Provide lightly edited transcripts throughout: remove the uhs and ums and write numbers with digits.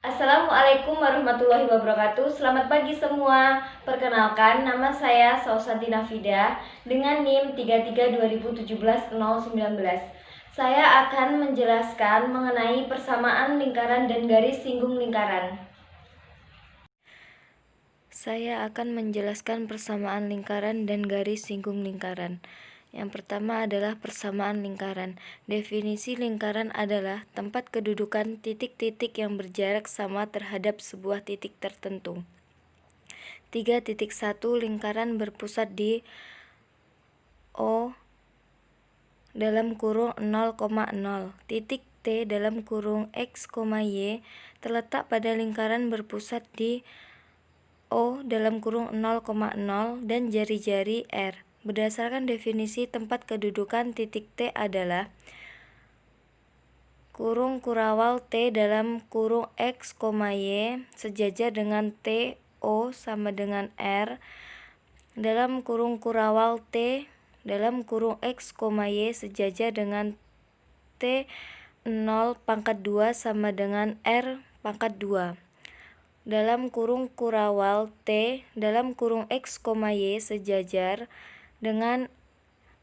Assalamualaikum warahmatullahi wabarakatuh. Selamat pagi semua. Perkenalkan, nama saya Sausantina Fida dengan NIM 332017-019. Saya akan menjelaskan mengenai persamaan lingkaran dan garis singgung lingkaran. Saya akan menjelaskan persamaan lingkaran dan garis singgung lingkaran. Yang pertama adalah persamaan lingkaran. Definisi lingkaran adalah tempat kedudukan titik-titik yang berjarak sama terhadap sebuah titik tertentu. 3.1 lingkaran berpusat di O dalam kurung 0,0. Titik T dalam kurung X, Y terletak pada lingkaran berpusat di O dalam kurung 0,0 dan jari-jari R. Berdasarkan definisi tempat kedudukan titik T adalah kurung kurawal T dalam kurung X, Y sejajar dengan T, O sama dengan R dalam kurung kurawal T dalam kurung X, Y sejajar dengan T 0 pangkat 2 sama dengan R pangkat 2 dalam kurung kurawal T dalam kurung X, Y sejajar dengan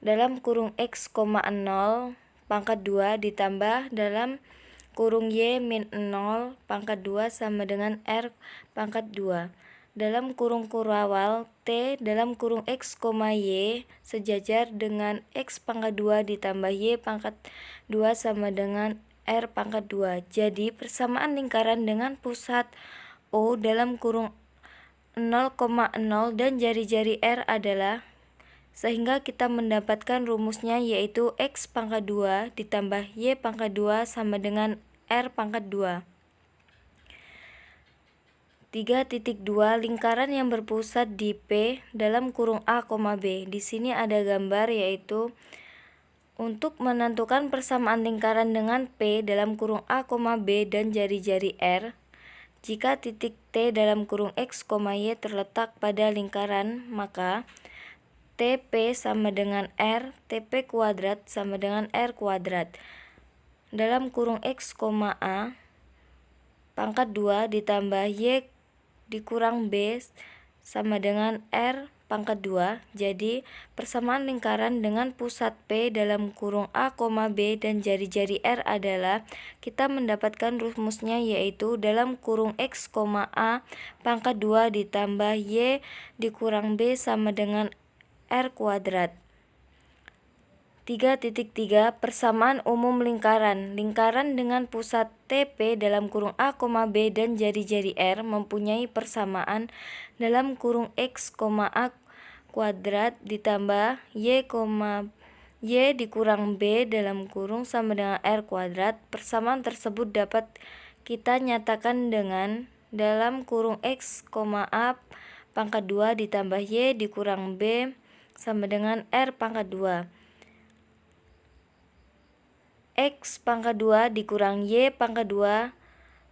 dalam kurung X, 0 pangkat 2 ditambah dalam kurung Y min 0 pangkat 2 sama dengan R pangkat 2 dalam kurung kurawal T dalam kurung X, Y sejajar dengan X pangkat 2 ditambah Y pangkat 2 sama dengan R pangkat 2. Jadi persamaan lingkaran dengan pusat O dalam kurung 0,0 dan jari-jari R adalah, sehingga kita mendapatkan rumusnya yaitu X pangkat 2 ditambah Y pangkat 2 sama dengan R pangkat 2. 3.2 lingkaran yang berpusat di P dalam kurung A, B. Di sini ada gambar yaitu untuk menentukan persamaan lingkaran dengan P dalam kurung A, B dan jari-jari R. Jika titik T dalam kurung X, Y terletak pada lingkaran, maka TP sama dengan R, TP kuadrat sama dengan R kuadrat. Dalam kurung X, A, pangkat 2 ditambah Y dikurang B sama dengan R pangkat 2. Jadi persamaan lingkaran dengan pusat P dalam kurung A, B dan jari-jari R adalah, kita mendapatkan rumusnya yaitu dalam kurung X, A pangkat 2 ditambah Y dikurang B sama dengan R kuadrat. 3.3 persamaan umum lingkaran. Lingkaran dengan pusat TP dalam kurung A, B dan jari-jari R mempunyai persamaan dalam kurung X, A kuadrat ditambah Y, dikurang B dalam kurung sama dengan R kuadrat. Persamaan tersebut dapat kita nyatakan dengan dalam kurung X, A pangkat 2 ditambah Y dikurang B sama dengan R pangkat 2. X pangkat 2 dikurang Y pangkat 2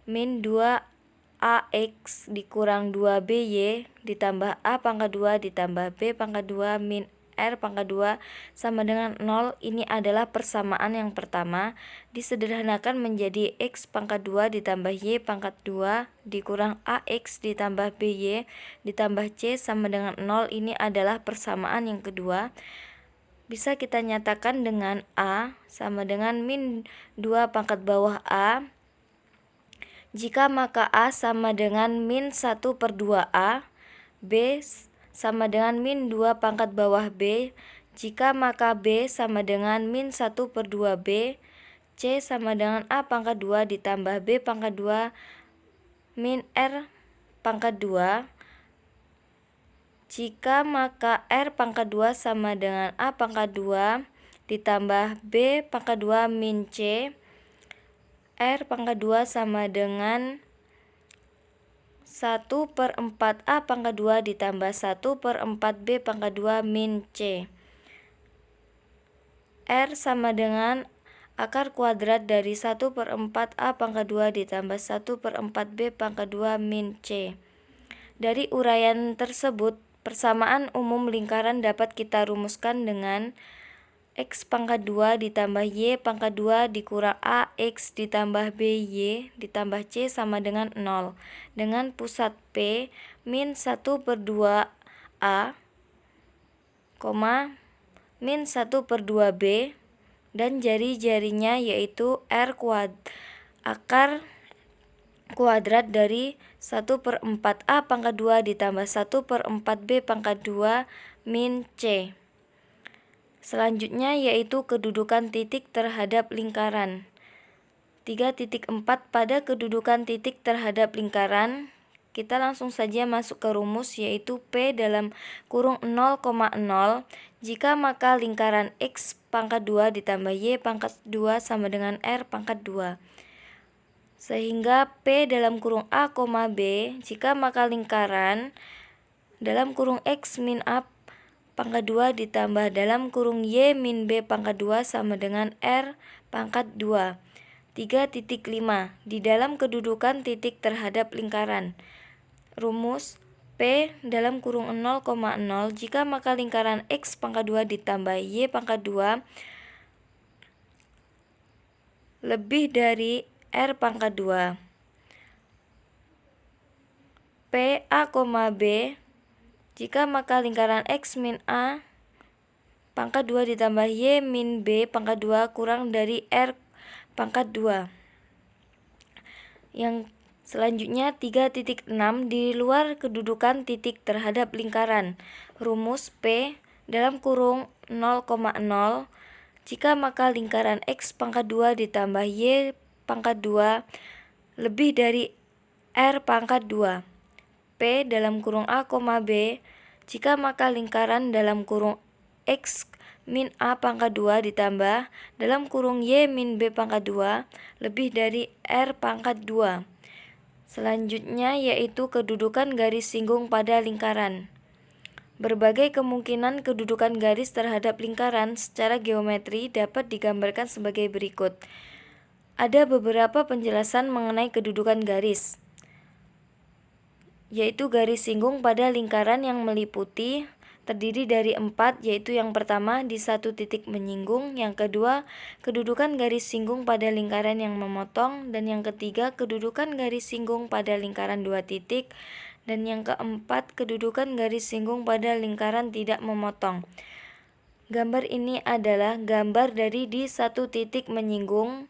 min 2AX dikurang 2BY ditambah A pangkat 2 ditambah B pangkat 2 min R pangkat 2 sama dengan 0. Ini adalah persamaan yang pertama. Disederhanakan menjadi X pangkat 2 ditambah Y pangkat 2 dikurang AX ditambah BY ditambah C sama dengan 0. Ini adalah persamaan yang kedua. Bisa kita nyatakan dengan A sama dengan min 2 pangkat bawah A. Jika maka A sama dengan min 1 per 2A. B sama dengan min 2 pangkat bawah B. Jika maka B sama dengan min 1 per 2B. C sama dengan A pangkat 2 ditambah B pangkat 2 min R pangkat 2. Jika maka R pangkat 2 sama dengan A pangkat 2 ditambah B pangkat 2 min C, R pangkat 2 sama dengan 1 per 4 A pangkat 2 ditambah 1 per 4 B pangkat 2 min C. R sama dengan akar kuadrat dari 1 per 4 A pangkat 2 ditambah 1 per 4 B pangkat 2 min C. Dari uraian tersebut, persamaan umum lingkaran dapat kita rumuskan dengan X pangkat 2 ditambah Y pangkat 2 dikurang A X ditambah B Y ditambah C sama dengan 0 dengan pusat P min 1/2 A, min 1/2 B dan jari-jarinya yaitu R akar kuadrat dari 1/4 A pangkat 2 ditambah 1/4 B pangkat 2 min C. Selanjutnya yaitu kedudukan titik terhadap lingkaran. 3.4 pada kedudukan titik terhadap lingkaran, kita langsung saja masuk ke rumus yaitu P dalam kurung 0,0 jika maka lingkaran X pangkat 2 ditambah Y pangkat 2 sama dengan R pangkat 2. Sehingga P dalam kurung A, B jika maka lingkaran dalam kurung X min A pangkat 2 ditambah dalam kurung Y min B pangkat 2 sama dengan R pangkat 2. 3.5 di dalam kedudukan titik terhadap lingkaran. Rumus P dalam kurung 0,0 jika maka lingkaran X pangkat 2 ditambah Y pangkat 2 lebih dari R pangkat 2. P A, B jika maka lingkaran X min A pangkat 2 ditambah Y min B pangkat 2 kurang dari R pangkat 2. Yang selanjutnya 3.6 di luar kedudukan titik terhadap lingkaran. Rumus P dalam kurung 0,0 jika maka lingkaran X pangkat 2 ditambah Y pangkat 2 lebih dari R pangkat 2. P dalam kurung A, B jika maka lingkaran dalam kurung X min A pangkat 2 ditambah dalam kurung Y min B pangkat 2 lebih dari R pangkat 2. Selanjutnya yaitu kedudukan garis singgung pada lingkaran. Berbagai kemungkinan kedudukan garis terhadap lingkaran secara geometri dapat digambarkan sebagai berikut. Ada beberapa penjelasan mengenai kedudukan garis, yaitu garis singgung pada lingkaran yang meliputi terdiri dari 4, yaitu yang pertama di satu titik menyinggung, yang kedua kedudukan garis singgung pada lingkaran yang memotong, dan yang ketiga kedudukan garis singgung pada lingkaran 2 titik, dan yang keempat kedudukan garis singgung pada lingkaran tidak memotong. Gambar ini adalah gambar dari di satu titik menyinggung,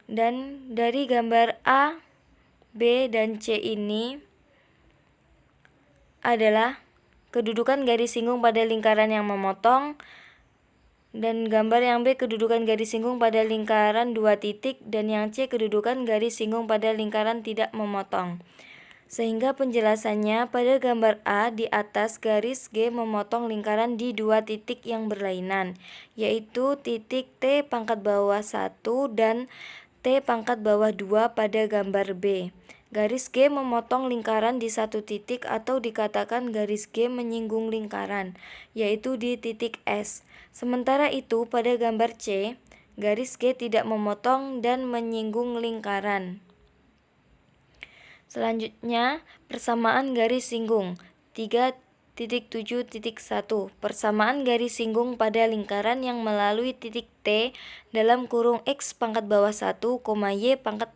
dan dari gambar A, B, dan C ini adalah kedudukan garis singgung pada lingkaran yang memotong, dan gambar yang B kedudukan garis singgung pada lingkaran 2 titik, dan yang C kedudukan garis singgung pada lingkaran tidak memotong. Sehingga penjelasannya pada gambar A di atas garis G memotong lingkaran di 2 titik yang berlainan, yaitu titik T pangkat bawah 1 dan T pangkat bawah 2 pada gambar B. Garis G memotong lingkaran di satu titik atau dikatakan garis G menyinggung lingkaran, yaitu di titik S. Sementara itu pada gambar C, garis G tidak memotong dan menyinggung lingkaran. Selanjutnya, persamaan garis singgung 3.7.1. Persamaan garis singgung pada lingkaran yang melalui titik T dalam kurung X pangkat bawah 1, Y pangkat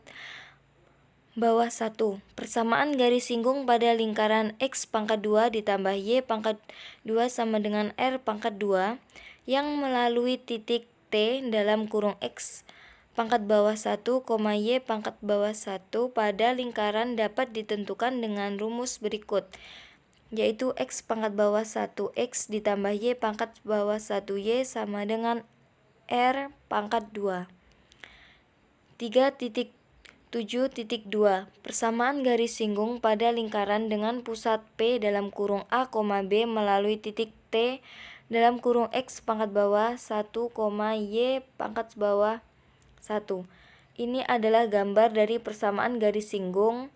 bawah 1. Persamaan garis singgung pada lingkaran X pangkat 2 ditambah Y pangkat 2 sama dengan R pangkat 2 yang melalui titik T dalam kurung X pangkat bawah 1, Y pangkat bawah 1 pada lingkaran dapat ditentukan dengan rumus berikut, yaitu X pangkat bawah 1 X ditambah Y pangkat bawah 1 Y sama dengan R pangkat 2. 3.7.2 Persamaan garis singgung pada lingkaran dengan pusat P dalam kurung A, B melalui titik T dalam kurung X pangkat bawah 1, Y pangkat bawah 1. Ini adalah gambar dari persamaan garis singgung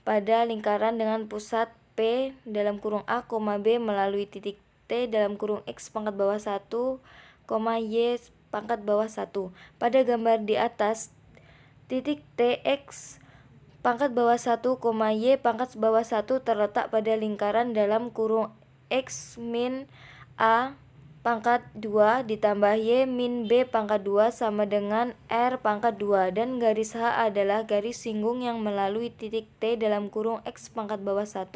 pada lingkaran dengan pusat P dalam kurung A, B melalui titik T dalam kurung X pangkat bawah 1, Y pangkat bawah 1. Pada gambar di atas, titik T X pangkat bawah 1, Y pangkat bawah 1 terletak pada lingkaran dalam kurung X min A pangkat 2 ditambah Y min B pangkat 2 sama dengan R pangkat 2, dan garis H adalah garis singgung yang melalui titik T dalam kurung X pangkat bawah 1,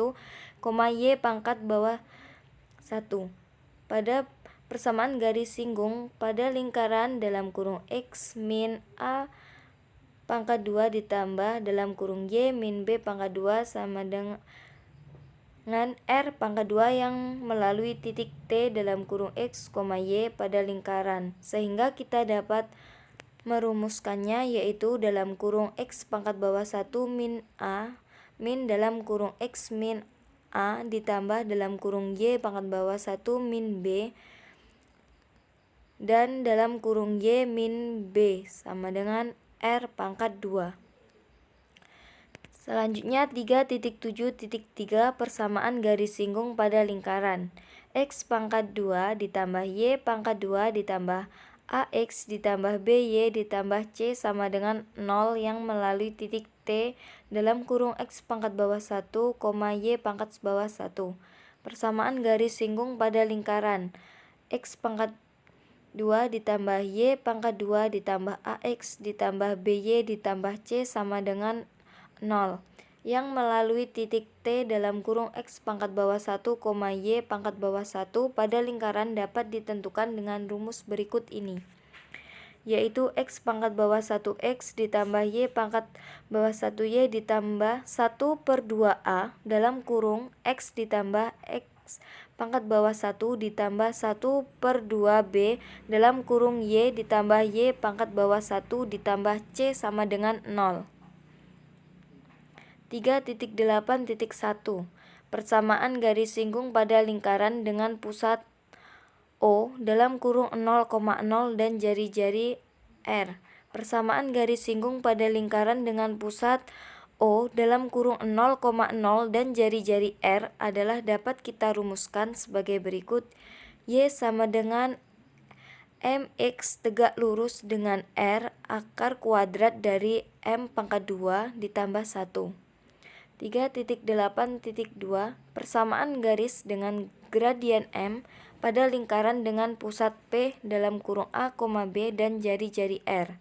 Y pangkat bawah 1. Pada persamaan garis singgung pada lingkaran dalam kurung X min A pangkat 2 ditambah dalam kurung Y min B pangkat 2 sama dengan R pangkat 2 yang melalui titik T dalam kurung X, Y pada lingkaran, sehingga kita dapat merumuskannya, yaitu dalam kurung X pangkat bawah 1 min A min dalam kurung X min A ditambah dalam kurung Y pangkat bawah 1 min B dan dalam kurung Y min B sama dengan R pangkat 2. Selanjutnya 3.7.3 persamaan garis singgung pada lingkaran. X pangkat 2 ditambah Y pangkat 2 ditambah AX ditambah BY ditambah C sama dengan 0 yang melalui titik T dalam kurung X pangkat bawah 1, Y pangkat bawah 1. Persamaan garis singgung pada lingkaran. X pangkat 2 ditambah Y pangkat 2 ditambah AX ditambah BY ditambah C sama dengan 0 yang melalui titik T dalam kurung X pangkat bawah 1, Y pangkat bawah 1 pada lingkaran dapat ditentukan dengan rumus berikut ini, yaitu X pangkat bawah 1X ditambah Y pangkat bawah 1Y ditambah 1/2A dalam kurung X ditambah X pangkat bawah 1 ditambah 1/2B dalam kurung Y ditambah Y pangkat bawah 1 ditambah C sama dengan 0. 3.8.1 persamaan garis singgung pada lingkaran dengan pusat O dalam kurung 0,0 dan jari-jari R. Persamaan garis singgung pada lingkaran dengan pusat O dalam kurung 0,0 dan jari-jari R adalah dapat kita rumuskan sebagai berikut. Y sama dengan MX tegak lurus dengan R akar kuadrat dari M pangkat 2 ditambah 1. 3.8.2 persamaan garis dengan gradian M pada lingkaran dengan pusat P dalam kurung A, B dan jari-jari R.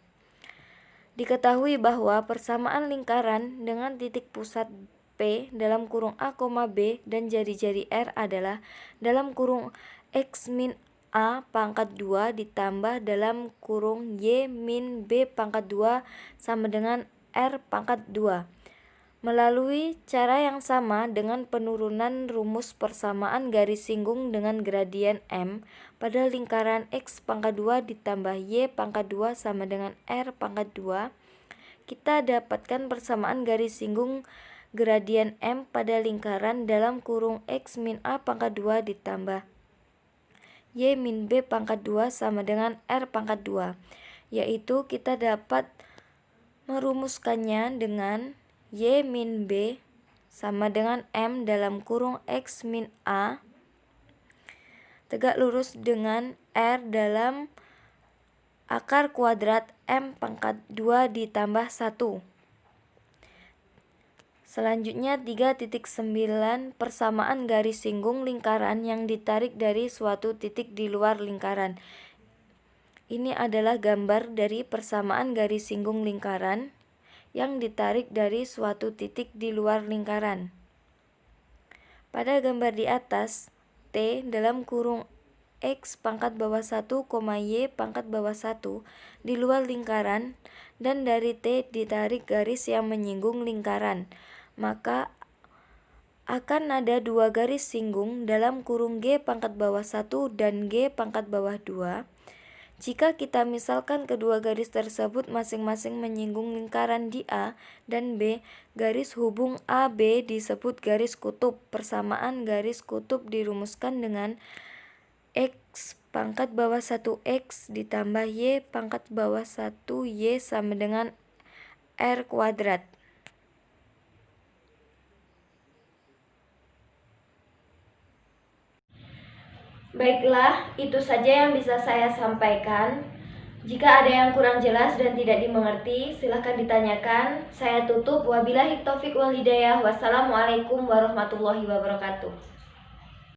Diketahui bahwa persamaan lingkaran dengan titik pusat P dalam kurung A, B dan jari-jari R adalah dalam kurung X min A pangkat 2 ditambah dalam kurung Y min B pangkat 2 sama dengan R pangkat 2. Melalui cara yang sama dengan penurunan rumus persamaan garis singgung dengan gradian M pada lingkaran X pangkat 2 ditambah Y pangkat 2 sama dengan R pangkat 2, kita dapatkan persamaan garis singgung gradian M pada lingkaran dalam kurung X min A pangkat 2 ditambah Y min B pangkat 2 sama dengan R pangkat 2, yaitu kita dapat merumuskannya dengan Y min B sama dengan M dalam kurung X min A tegak lurus dengan R dalam akar kuadrat M pangkat 2 ditambah 1. Selanjutnya 3.9 persamaan garis singgung lingkaran yang ditarik dari suatu titik di luar lingkaran. Ini adalah gambar dari persamaan garis singgung lingkaran yang ditarik dari suatu titik di luar lingkaran. Pada gambar di atas, T dalam kurung X pangkat bawah 1, Y pangkat bawah 1 di luar lingkaran, dan dari T ditarik garis yang menyinggung lingkaran, maka akan ada dua garis singgung dalam kurung G pangkat bawah 1 dan G pangkat bawah 2. Jika kita misalkan kedua garis tersebut masing-masing menyinggung lingkaran di A dan B, garis hubung AB disebut garis kutub. Persamaan garis kutub dirumuskan dengan X pangkat bawah 1X ditambah Y pangkat bawah 1Y sama dengan R kuadrat. Baiklah, itu saja yang bisa saya sampaikan. Jika ada yang kurang jelas dan tidak dimengerti, silahkan ditanyakan. Saya tutup. Wabillahi taufik wal hidayah. Wassalamualaikum warahmatullahi wabarakatuh.